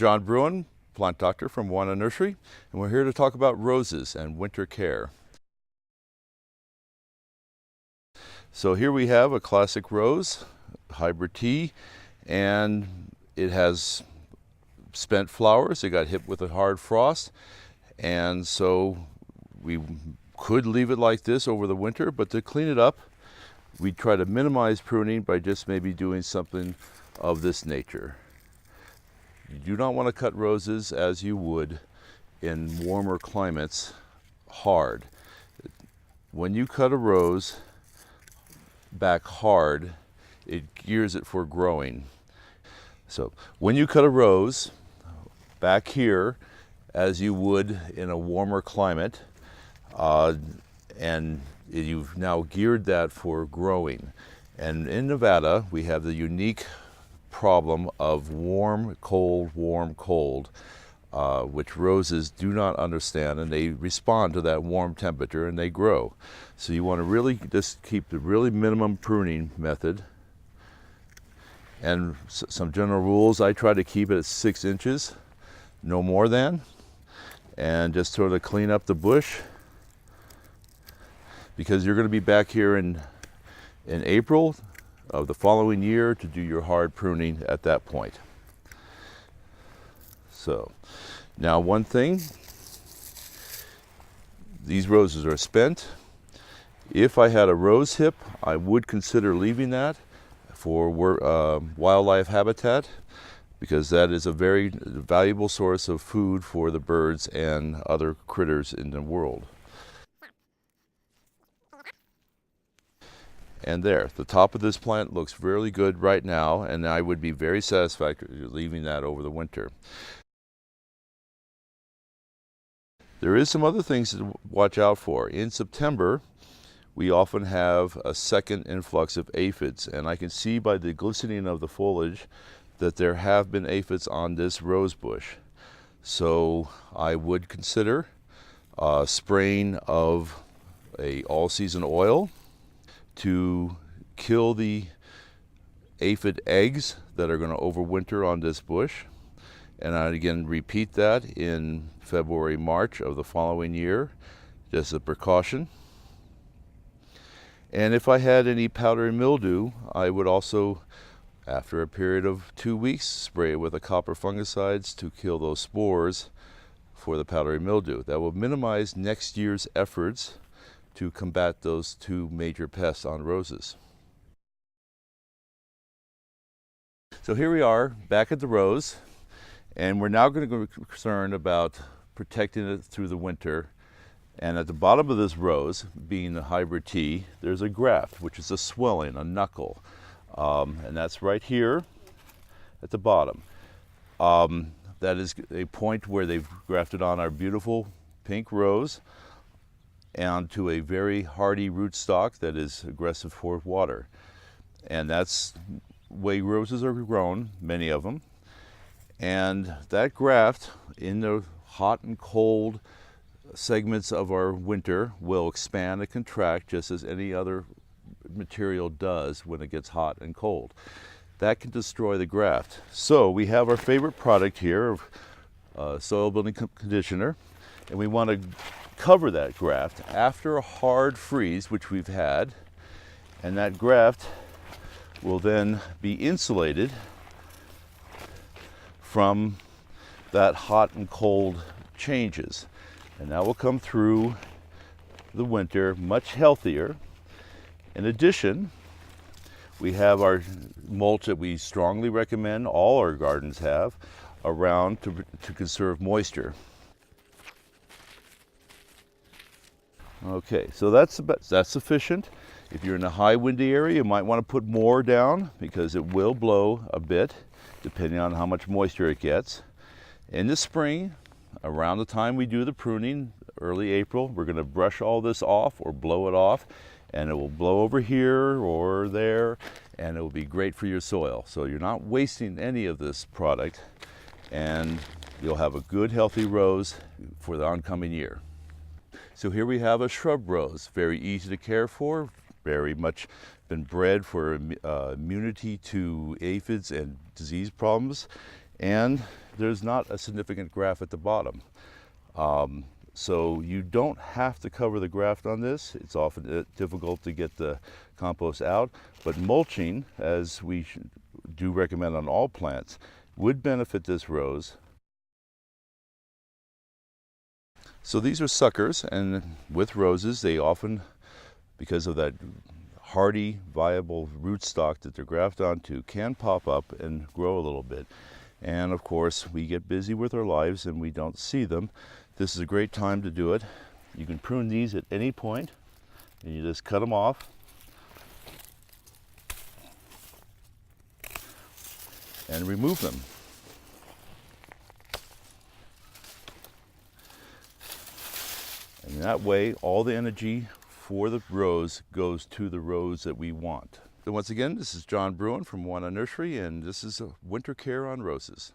Jon Bruyn, plant doctor from Moana Nursery, and we're here to talk about roses and winter care. So here we have a classic rose, hybrid tea, and it has spent flowers. It got hit with a hard frost, and so we could leave it like this over the winter, but to clean it up, we try to minimize pruning by just maybe doing something of this nature. You do not want to cut roses as you would in warmer climates hard. When you cut a rose back hard, it gears it for growing. So when you cut a rose back here as you would in a warmer climate, and you've now geared that for growing. And in Nevada, we have the unique problem of warm, cold, which roses do not understand, and they respond to that warm temperature and they grow. So you want to really just keep the really minimum pruning method. And some general rules, I try to keep it at 6 inches, no more than, and just sort of clean up the bush, because you're going to be back here in April of the following year to do your hard pruning at that point. So now one thing, these roses are spent. If I had a rose hip, I would consider leaving that for wildlife habitat, because that is a very valuable source of food for the birds and other critters in the world. And there, the top of this plant looks really good right now, and I would be very satisfied leaving that over the winter. There is some other things to watch out for. In September, we often have a second influx of aphids, and I can see by the glistening of the foliage that there have been aphids on this rose bush. So I would consider spraying of a all-season oil to kill the aphid eggs that are going to overwinter on this bush. And I'd again repeat that in February, March of the following year, just as a precaution. And if I had any powdery mildew, I would also, after a period of 2 weeks, spray it with a copper fungicides to kill those spores for the powdery mildew. That will minimize next year's efforts to combat those two major pests on roses. So here we are back at the rose, and we're now going to be concerned about protecting it through the winter. And at the bottom of this rose, being the hybrid tea, there's a graft, which is a swelling, a knuckle, and that's right here at the bottom. That is a point where they've grafted on our beautiful pink rose onto a very hardy rootstock that is aggressive for water. And that's the way roses are grown, many of them. And that graft in the hot and cold segments of our winter will expand and contract just as any other material does when it gets hot and cold. That can destroy the graft. So we have our favorite product here, soil building conditioner, and we want to cover that graft after a hard freeze, which we've had, and that graft will then be insulated from that hot and cold changes, and that will come through the winter much healthier. In addition, we have our mulch that we strongly recommend all our gardens have around to conserve moisture. Okay, so that's sufficient. If you're in a high windy area, you might want to put more down because it will blow a bit depending on how much moisture it gets. In the spring, around the time we do the pruning, early April, we're going to brush all this off or blow it off, and it will blow over here or there, and it will be great for your soil. So you're not wasting any of this product, and you'll have a good, healthy rose for the oncoming year. So here we have a shrub rose, very easy to care for, very much been bred for immunity to aphids and disease problems, and there's not a significant graft at the bottom. So you don't have to cover the graft on this. It's often difficult to get the compost out, but mulching, as we do recommend on all plants, would benefit this rose. So these are suckers, and with roses, they often, because of that hardy, viable rootstock that they're grafted onto, can pop up and grow a little bit. And of course, we get busy with our lives and we don't see them. This is a great time to do it. You can prune these at any point, and you just cut them off. And remove them. And that way, all the energy for the rose goes to the rose that we want. So once again, this is Jon Bruyn from Moana Nursery, and this is Winter Care on Roses.